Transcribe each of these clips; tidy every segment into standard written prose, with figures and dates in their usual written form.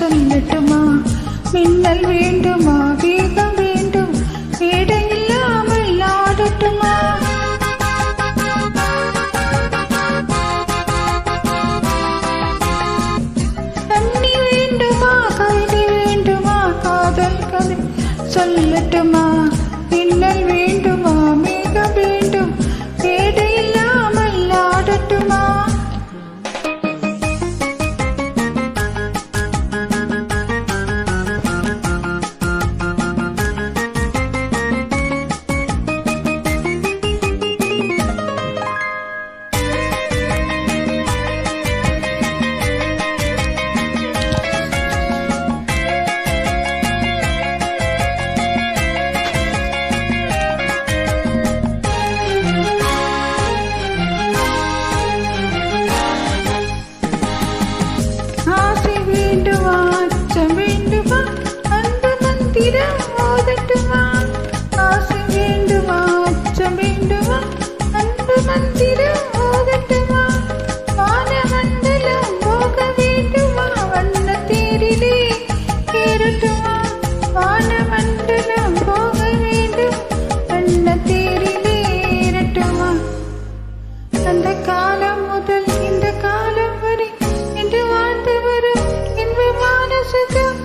சொல்லட்டுமா? மின்னல் வேண்டுமா? வேகம் வேண்டும், இடையில்லாமல் ஆடட்டுமா? தண்ணி வேண்டுமா? கவிதை வேண்டுமா? காதல் கதை சொல்லட்டுமா? மின்னல் வேண்டுமா? மேகம் வேண்டும், இடையில்லாமல் ஆடட்டுமா? ஆசை வேண்டுமா? அச்சம் வேண்டுமா? அந்த மந்திரம் ஓதட்டுமா? ஆசை வேண்டுமா? அச்சம் வேண்டுமா? அந்த மந்திரம் ஓதட்டுமா? வானமண்டலம் போக வேண்டுமா? வண்ண தேரிலே ஏறட்டுமா? வானமண்டலம் போக வேண்டும், வண்ண தேரிலே ஏறட்டுமா? அந்த காலம் முதல் இந்த காலம் வரை என்று வாழ்ந்து வரும் இன்பமான சுகம்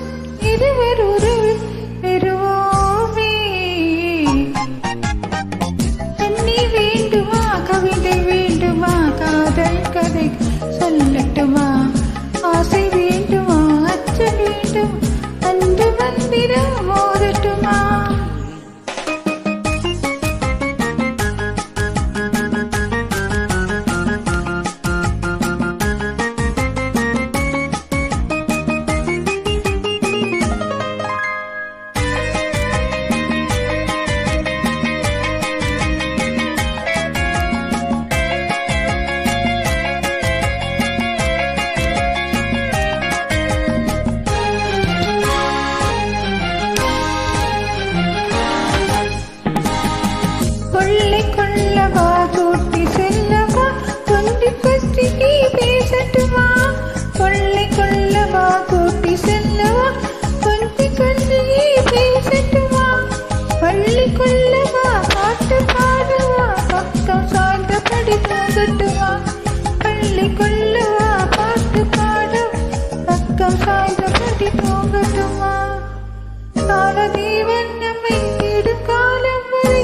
இருவர் உறவில் பெறுவோமே. தண்ணி வேண்டுமா? கவிதை வேண்டுமா? காதல் கதை சொல்லட்டுமா? ஆசை வேண்டுமா? அச்சம் வேண்டும், அந்த மந்திரம் ஓதட்டுமா? கொள்ளை கொள்ளவா? கூட்டி செல்லவா? கொண்டு பற்றி நீ பேசட்டுமா? கொள்ளை கொள்ளவா? கூட்டி செல்லவா? கொண்டு கொண்டு நீ பேசட்டுமா? பள்ளி கொள்ளவா? பாட்டு பாடவா? பக்கம் சார்ந்தபடி போகட்டுமா? பள்ளி கொள்ளவா? பாட்டு பாடவா? பக்கம் சார்ந்தபடி போகட்டுமா? காலதேவன் நம்மை தேடும் காலம் வரை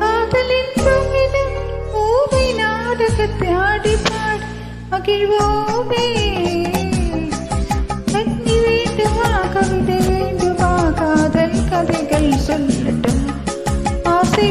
காதலின் பொங்கிடும் பூவை நாடகத்தை ஆடிப்பாடு மகிழ்வோமே. தண்ணி வேண்டுமா? கவிதை வேண்டுமா? காதல் கதைகள் சொல்லட்டும். ஆசை